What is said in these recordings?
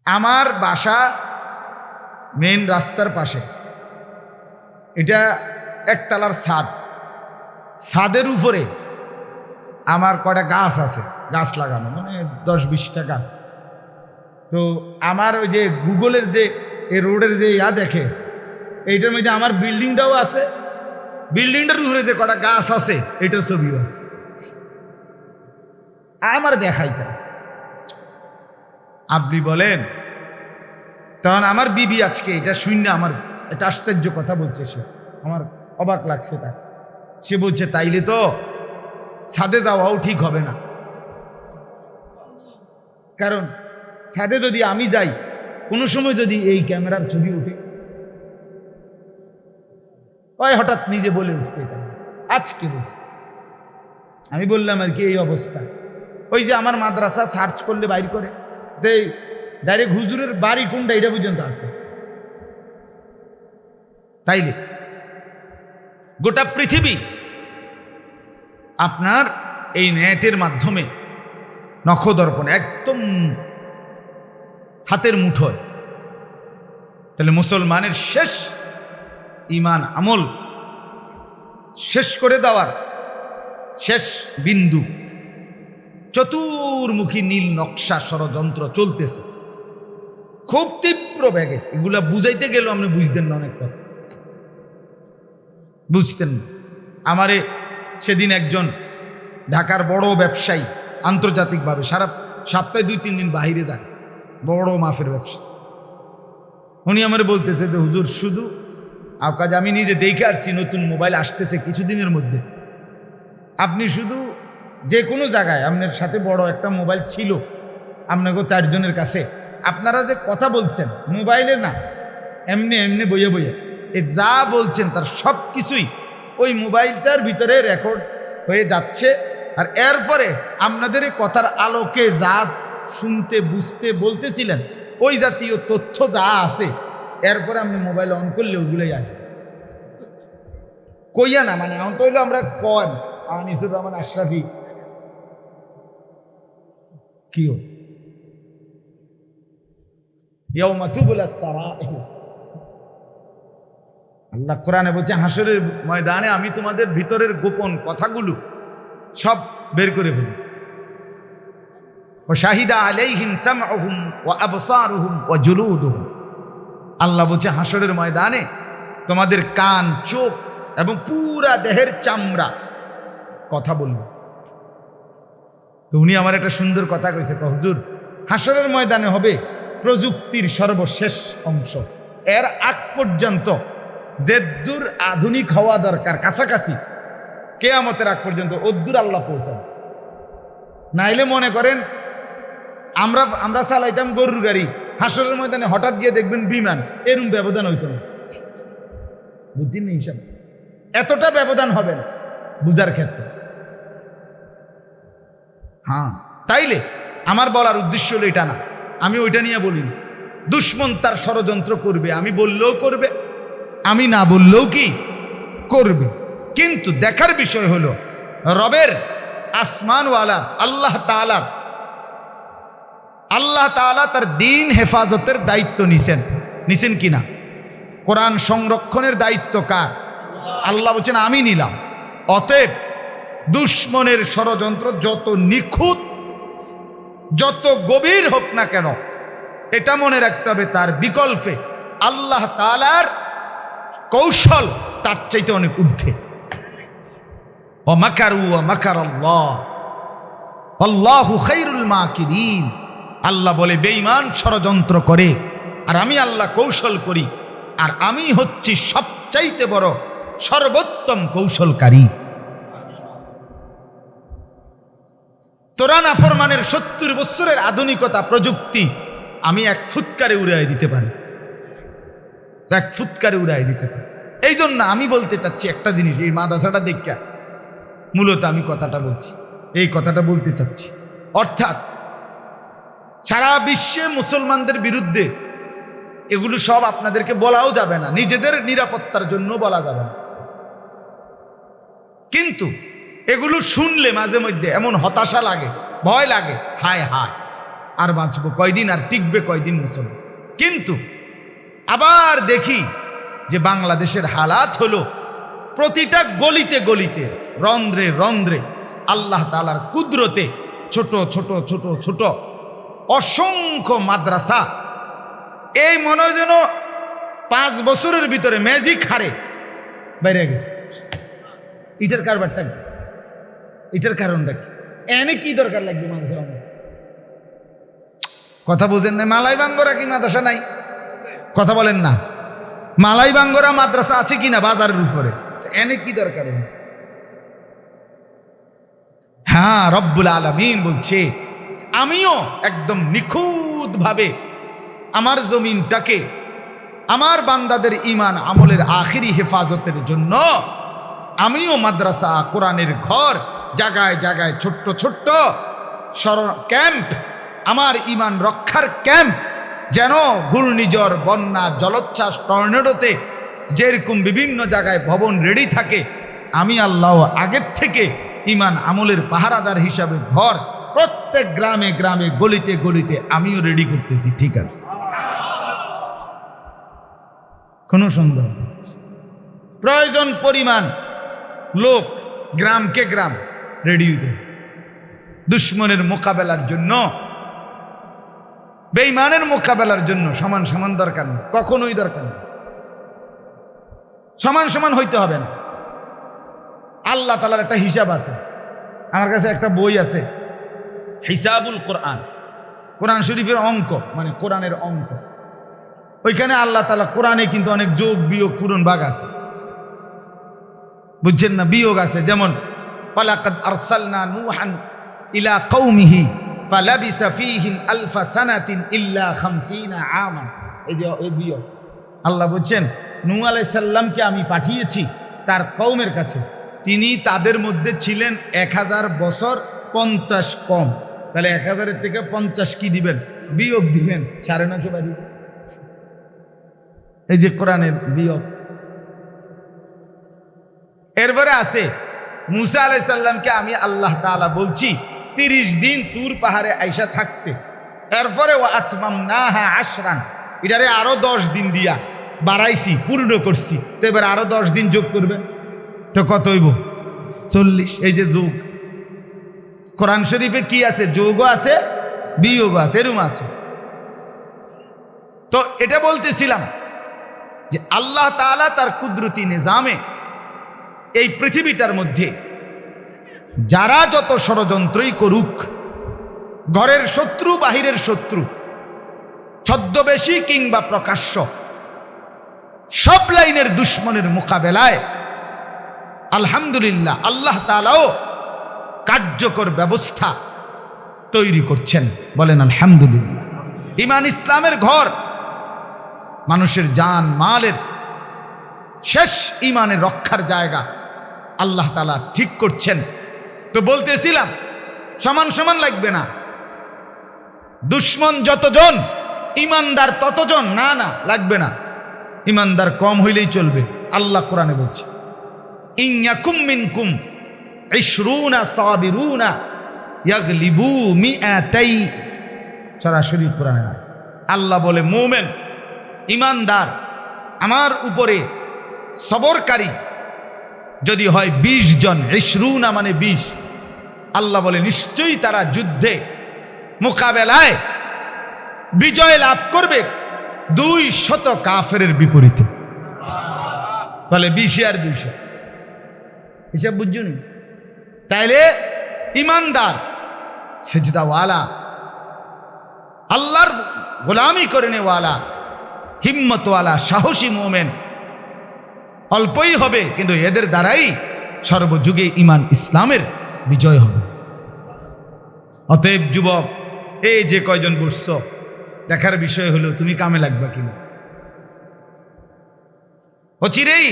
আমার বাসা মেইন রাস্তার পাশে, এটা একতলার ছাদ, ছাদের উপরে আমার কটা গাছ আছে, গাছ লাগানো, মানে 10-20টা গাছ। তো আমার ওই যে গুগলের যে এই রোডের যে দেখে, এইটার মধ্যে আমার বিল্ডিংটাও আছে, বিল্ডিংটার উপরে যে কটা গাছ আছে এটার ছবিও আছে, আমার দেখাইতে আছে। আপনি বলেন, তখন আমার বিবি আজকে এটা শূন্য আমার একটা আশ্চর্য কথা বলছে, সে আমার অবাক লাগছে তার। সে বলছে তাইলে তো ছাদে যাওয়াও ঠিক হবে না, কারণ ছাদে যদি আমি যাই, কোনো সময় যদি এই ক্যামেরার ছবি উঠে, ওই হঠাৎ নিজে বলে উঠছে এটা আজকে বলছে। আমি বললাম আর কি এই অবস্থা, ওই যে আমার মাদ্রাসা সার্চ করলে বাইর করে যে ডাইরেক্ট হুজুরের বাড়ি কোনটা এটা পর্যন্ত আছে। তাইলে গোটা পৃথিবী আপনার এই নেটের মাধ্যমে নখদর্পণে একদম হাতের মুঠোয়। তাহলে মুসলমানের শেষ ঈমান আমল শেষ করে দেওয়ার শেষ বিন্দু, চতুর্মুখী নীল নকশা ষড়যন্ত্র চলতেছে খুব তীব্র বেগে। এগুলা বুঝাইতে গেলেও আপনি বুঝতেন না, অনেক কথা বুঝতেন না। আমারে সেদিন একজন ঢাকার বড় ব্যবসায়ী, আন্তর্জাতিকভাবে সারা সপ্তাহে 2-3 দিন বাহিরে যায়, বড় মাফের ব্যবসা, উনি আমারে বলতেছে যে হুজুর শুধু কাজ আমি নিজে দেখে আসছি, নতুন মোবাইল আসতেছে কিছুদিনের মধ্যে, আপনি শুধু যে কোনো জায়গায় আপনার সাথে বড় একটা মোবাইল ছিল আপনাকে 4 জনের কাছে, আপনারা যে কথা বলছেন মোবাইলে না, এমনি এমনি বইয়ে বইয়ে এই যা বলছেন তার সব কিছুই ওই মোবাইলটার ভিতরে রেকর্ড হয়ে যাচ্ছে। আর এরপরে আপনাদের এই কথার আলোকে যা শুনতে বুঝতে বলতেছিলেন ওই জাতীয় তথ্য যা আছে, এরপরে আপনি মোবাইল অন করলে ওগুলোই আসবে। কইয়া না, মানে এখন তো হইলো আমরা কন আনিসুর রহমান আশরাফি কিও আল্লাহ কোরআনে বলছে হাসরের ময়দানে আমি তোমাদের ভিতরের গোপন কথাগুলো সব বের করে ফেলি। শাহিদা আলাইহিম সামউহুম ওয়া আবসারুহুম ওয়া জুলুদুহুম, আল্লাহ বলছে হাসরের ময়দানে তোমাদের কান, চোখ এবং পুরা দেহের চামড়া কথা বলবে। তো উনি আমার একটা সুন্দর কথা কইছে, হুজুর হাসরের ময়দানে হবে প্রযুক্তির সর্বশেষ অংশ, এর আগ পর্যন্ত যে দূর আধুনিক হওয়া দরকার কাছাকাছি, কিয়ামতের আগ পর্যন্ত ওদ্দুর আল্লাহ পৌঁছাবে। নাইলে মনে করেন আমরা চালাইতাম গরুর গাড়ি, হাসরের ময়দানে হঠাৎ গিয়ে দেখবেন বিমান, এরকম ব্যবধান হইতো না, বুঝছেন না হিসাব, এতটা ব্যবধান হবে না বুঝার ক্ষেত্রে। হ্যাঁ, তাইলে আমার বলার উদ্দেশ্য হলো এটা না, আমি ওইটা নিয়ে বলিনি। দুশ্মন তার ষড়যন্ত্র করবে, আমি বললেও করবে, আমি না বললেও কি করবে, কিন্তু দেখার বিষয় হলো রবের আসমানওয়ালা আল্লাহ তাআলা তার দ্বীন হেফাজতের দায়িত্ব নিছেন কিনা? কোরআন সংরক্ষণের দায়িত্ব কার? আল্লাহ বলছেন আমি নিলাম। অতএব দুশ্মনের ষড়যন্ত্র যত নিখুঁত, যত গভীর হোক না কেন, এটা মনে রাখতে হবে তার বিকল্পে আল্লাহ তাআলার কৌশল তার চাইতে অনেক ঊর্ধ্বে। ওয়া মাকারু ওয়া মাকারাল্লাহ আল্লাহু খায়রুল মাকিরিন, আল্লাহ বলে বেঈমান ষড়যন্ত্র করে আর আমি আল্লাহ কৌশল করি, আর আমি হচ্ছি সবচাইতে বড় সর্বোত্তম কৌশলকারী। তোরা নাফরমানের 70 বছরের আধুনিকতা প্রযুক্তি আমি এক ফুৎকারে উড়াই দিতে পারি, এক ফুৎকারে উড়াই দিতে পারি। এই জন্য আমি বলতে চাচ্ছি একটা জিনিস, এই মাদ্রাসাটা দেখা মূলত আমি কথাটা বলছি, এই কথাটা বলতে চাচ্ছি, অর্থাৎ সারা বিশ্বে মুসলমানদের বিরুদ্ধে এগুলো সব আপনাদেরকে বলাও যাবে না, নিজেদের নিরাপত্তার জন্য বলা যাবে না, কিন্তু এগুলো শুনলে মাঝে মধ্যে এমন হতাশা লাগে, ভয় লাগে, হায় হায় আর বাঁচবো কয়দিন, আর টিকবে কয়দিন মুসলমান। কিন্তু আবার দেখি যে বাংলাদেশের হালাত হলো প্রতিটা গলিতে গলিতে, রন্ধ্রে রন্ধ্রে আল্লাহ তাআলার কুদরতে ছোট ছোট ছোট ছোট অসংখ্য মাদ্রাসা। এই মনে হয় যেন 5 বছরের ভিতরে ম্যাজিক হারে বাইরে গেছে। এটার কারবারটা কি? এটার কারণটা কি? এনে কি দরকার লাগবে মানুষের? কথা বুঝেন না? মালাই বাঙ্গরা কি মাদ্রাসা নাই? কথা বলেন না। মালাই বাঙ্গরা মাদ্রাসা আছে কিনা বাজারের উপরে? এনে কি দরকার? হ্যাঁ, রব্বুল আলামিন বলছে আমিও একদম নিখুঁত ভাবে আমার জমিনটাকে আমার বান্দাদের ঈমান আমলের আখিরি হেফাজতের জন্য আমিও মাদ্রাসা, কোরআনের ঘর, জায়গায় জায়গায় ছোট্ট ছোট্ট ক্যাম্প, আমার ঈমান রক্ষার ক্যাম্প, যেন ঘূর্ণিঝড়, বন্যা, জলোচ্ছ্বাস, টর্নেডোতে যেরকম বিভিন্ন জায়গায় ভবন রেডি থাকে, আমি আল্লাহ আগের থেকে ঈমান আমলের পাহারাদার হিসাবে ঘর প্রত্যেক গ্রামে গ্রামে গলিতে গলিতে আমিও রেডি করতেছি। ঠিক আছে, কোনো সন্দেহ? প্রয়োজন পরিমাণ লোক গ্রামকে গ্রাম রেডি হইতে, দুশ্মনের মোকাবেলার জন্য, বেঈমানের মোকাবেলার জন্য সমান সমান দরকার নেই, কখনোই দরকার নেই। সমান সমান হইতে হবে না। আল্লাহ তাআলার একটা হিসাব আছে। আমার কাছে একটা বই আছে, হিসাবুল কোরআন, কোরআন শরীফের অঙ্ক, মানে কোরআনের অঙ্ক। ওইখানে আল্লাহ তাআলা কোরআনে কিন্তু অনেক যোগ বিয়োগ পূরণ ভাগ আছে, বুঝছেন না? বিয়োগ আছে, যেমন ওয়ালাকাদ আরসালনা নূহান ইলা কওমিহি ফালাবিসা ফীহিম আলফা সানাতিন ইল্লা 50 আমান। এই যে এই বিয়োগ। আল্লাহ বলছেন নূহ আলাইহিস সালামকে আমি পাঠিয়েছি তার কওমের কাছে, তিনি তাদের মধ্যে ছিলেন 1000 বছর 50 কম। তাহলে 1000-এর থেকে 50 কি দিবেন? বিয়োগ দিবেন, 9.5 বাড়ি। এই যে কোরআনের বিয়োগ। এরপরে আছে মূসা আলাইহিস সালামকে আমি আল্লাহ তাআলা বলছি 30 দিন তুর পাহাড়ে আইসা থাকতে, এরপরে ওয়া আতমামনাহা 10, এটারে আরো 10 দিন দিয়া বাড়াইছি, পূর্ণ করছি। তো এবার আরো 10 দিন যোগ করবেন, তো কত হইব? 40। এই যে যোগ, কোরআন শরীফে কি আছে? যোগও আছে, বিয়োগ আছে, এরকম আছে। তো এটা বলতেছিলাম যে আল্লাহ তাআলা তার কুদরতি নিজামে এই পৃথিবীটার মধ্যে যারা যত ষড়যন্ত্রই করুক, ঘরের শত্রু, বাহিরের শত্রু, ছদ্মবেশী কিংবা প্রকাশ্য, সব লাইনের দুশ্মনের মোকাবেলায় আলহামদুলিল্লাহ আল্লাহ তাআলাও কার্যকর ব্যবস্থা তৈরি করছেন। বলেন আলহামদুলিল্লাহ। ঈমান ইসলামের ঘর, মানুষের জান মালের শেষ ঈমানের রক্ষার জায়গা আল্লাহ তাআলা ঠিক করছেন। তো বলতেছিলাম সমান সমান লাগবে না, দুশ্মন যতজন ঈমানদার ততজন, না না লাগবে না, ঈমানদার কম হইলেই চলবে। আল্লাহ কোরআনে বলছে ইন ইয়াকুম মিনকুম 20 সাবিরুনা ইয়াগলিবু মিআতাই। সরাসরি কোরআনে আয়াত। আল্লাহ বলে মুমিন, ঈমানদার, আমার উপরে সবরকারী যদি হয় 20 জন, 20 মানে 20, আল্লাহ বলে নিশ্চয়ই তারা যুদ্ধে মোকাবেলায় বিজয় লাভ করবে 200 কাফেরের বিপরীতে। তাহলে 20 আর 200 হিসাব বুঝুন। তাইলে ঈমানদার, সিজদাওয়ালা, আল্লাহর গোলামি করে নেওয়ালা, হিম্মতওয়ালা, সাহসী মোমেন অল্পই হবে, কিন্তু এদের দ্বারাই সর্বযুগে ঈমান ইসলামের বিজয় হবে। অতএব যুবক, এই যে কয়জন বসছ, দেখার বিষয় হলো তুমি কামে লাগবা কিনা। অচিরেই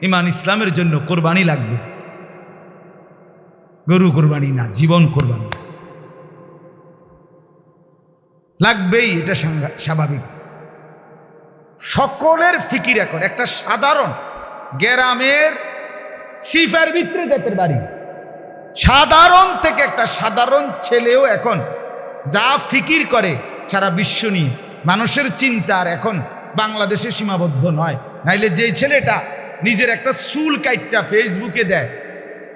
ঈমান ইসলামের জন্য কোরবানি লাগবে, গরু কোরবানি না, জীবন কোরবানি লাগবেই, এটা স্বাভাবিক। সকলের ফিকির এখন একটা সাধারণ গ্রামের সিফার ভিতরে জাতের বাড়ি, সাধারণ থেকে একটা সাধারণ ছেলেও এখন যা ফিকির করে সারা বিশ্ব নিয়ে। মানুষের চিন্তা আর এখন বাংলাদেশে সীমাবদ্ধ নয়। নাইলে যে ছেলেটা নিজের একটা চুল কাইটটা ফেসবুকে দেয়,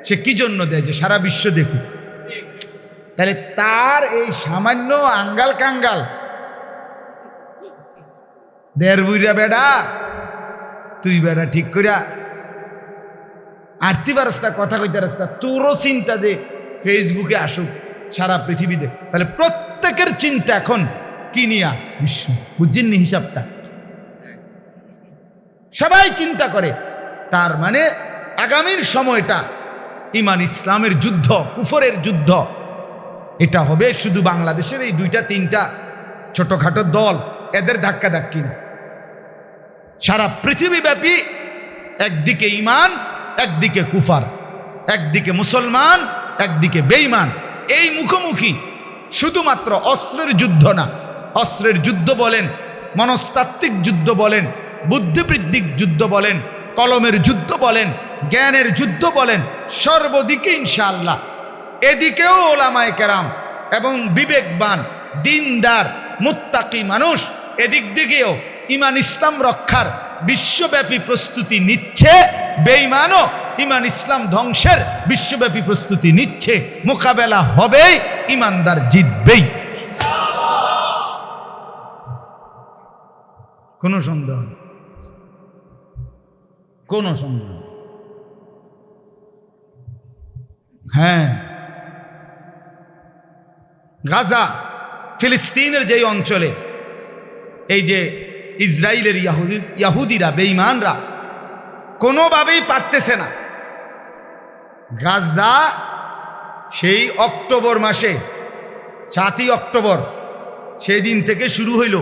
সে কি জন্য দেয়? যে সারা বিশ্ব দেখুক। তাহলে তার এই সামান্য আঙ্গাল কাঙ্গাল দেড় বুইরা বেড়া, তুই বেড়া ঠিক করিয়া আরতি রাস্তা কথা কইতে রাস্তা, তোরও চিন্তা যে ফেসবুকে আসুক সারা পৃথিবীতে। তাহলে প্রত্যেকের চিন্তা এখন কি নিয়া? বিশ্ব। বুঝছেন নি হিসাবটা? সবাই চিন্তা করে। তার মানে আগামীর সময়টা ইমান ইসলামের যুদ্ধ, কুফরের যুদ্ধ। এটা হবে শুধু বাংলাদেশের এই 2-3টা ছোটখাটো দল, এদের ধাক্কা ধাক্কি না। সারা পৃথিবীব্যাপী একদিকে ইমান, একদিকে কুফার, একদিকে মুসলমান, একদিকে বেঈমান। এই মুখোমুখি শুধুমাত্র অস্ত্রের যুদ্ধ না, অস্ত্রের যুদ্ধ বলেন, মনস্তাত্ত্বিক যুদ্ধ বলেন, বুদ্ধিবৃত্তিক যুদ্ধ বলেন, কলমের যুদ্ধ বলেন, জ্ঞানের যুদ্ধ বলেন, সর্বদিকে ইনশাআল্লাহ। এদিকেও ওলামায়ে কেরাম এবং বিবেকবান দিনদার মুত্তাকি মানুষ এদিক দিকেও ইমান ইসলাম রক্ষার বিশ্বব্যাপী প্রস্তুতি নিচ্ছে। বেঈমানও ইমান ইসলাম ধ্বংসের বিশ্বব্যাপী প্রস্তুতি নিচ্ছে। মোকাবেলা হবেই, ইমানদার জিতবেই, কোনো সন্দেহ নেই, কোনো সন্দেহ নেই। হ্যাঁ, গাজা ফিলিস্তিনের যেই অঞ্চলে এই যে ইসরায়েলের ইয়াহুদিরা, বেঈমানরা কোনোভাবেই পারতেছে না। গাজা সেই অক্টোবর মাসে 7ই অক্টোবর সেই দিন থেকে শুরু হইল।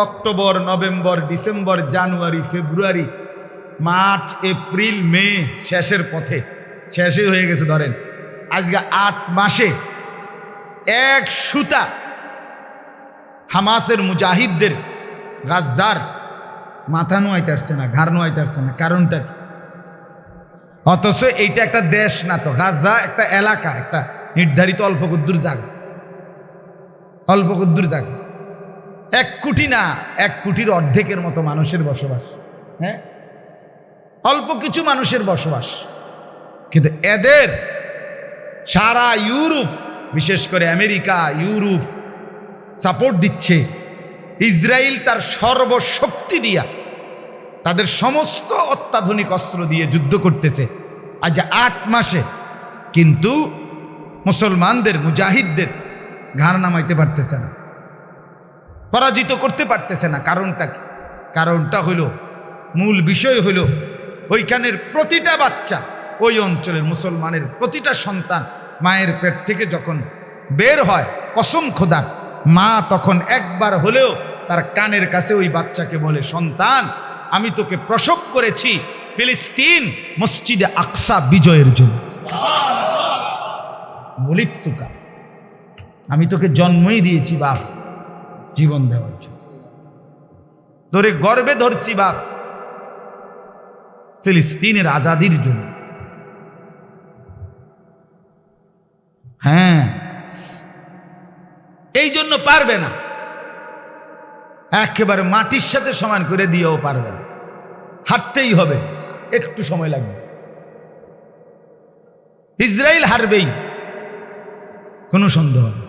অক্টোবর, নভেম্বর, ডিসেম্বর, জানুয়ারি, ফেব্রুয়ারি, মার্চ, এপ্রিল, মে শেষের পথে, শেষই হয়ে গেছে। ধরেন আজকে 8 মাসে এক সুতা হামাসের মুজাহিদদের গাজ্জার মাথা নোয়াইতে আসছে না, ঘাড় নোয়াইতে আসছে না। কারণটা কি? অথচ এইটা একটা দেশ না তো, গাজ্জা একটা এলাকা, একটা নির্ধারিত অল্প কুদ্দুর জায়গা, অল্প কুদ্দুর জায়গা। 1 কোটি না, 1 কোটির অর্ধেকের মতো মানুষের বসবাস। হ্যাঁ, অল্প কিছু মানুষের বসবাস, কিন্তু এদের সারা ইউরোপ, বিশেষ করে আমেরিকা, ইউরোপ সাপোর্ট দিচ্ছে। ইসরায়েল তার সর্বশক্তি দিয়া, তাদের সমস্ত অত্যাধুনিক অস্ত্র দিয়ে যুদ্ধ করতেছে আজ 8 মাসে, কিন্তু মুসলমানদের, মুজাহিদদের ঘাড় নামাইতে পারতেছে না, পরাজিত করতে পারতেছে না। কারণটা কি? কারণটা হইল, মূল বিষয় হইল ওইখানের প্রতিটা বাচ্চা, ওই অঞ্চলের মুসলমানের প্রতিটা সন্তান মায়ের পেট থেকে যখন বের হয়, কসম খোদার, মা তখন একবার হলেও তার কানের কাছে ওই বাচ্চাকে বলে, সন্তান, আমি তোকে প্রসব করেছি ফিলিস্তিন মসজিদে আকসা বিজয়ের জন্য। বলিতুকা, আমি তোকে জন্মই দিয়েছি বাপ জীবন দেওয়ার জন্য, তোরে গর্বে ধরছি বাপ ফিলিস্তিনের আজাদির জন্য। হ্যাঁ, এই জন্য পারবে না, একেবারে মাটির সাথে সমান করে দিয়েও পারবে না, হারতেই হবে, একটু সময় লাগবে। ইসরায়েল হারবেই, কোনো সন্দেহ নেই।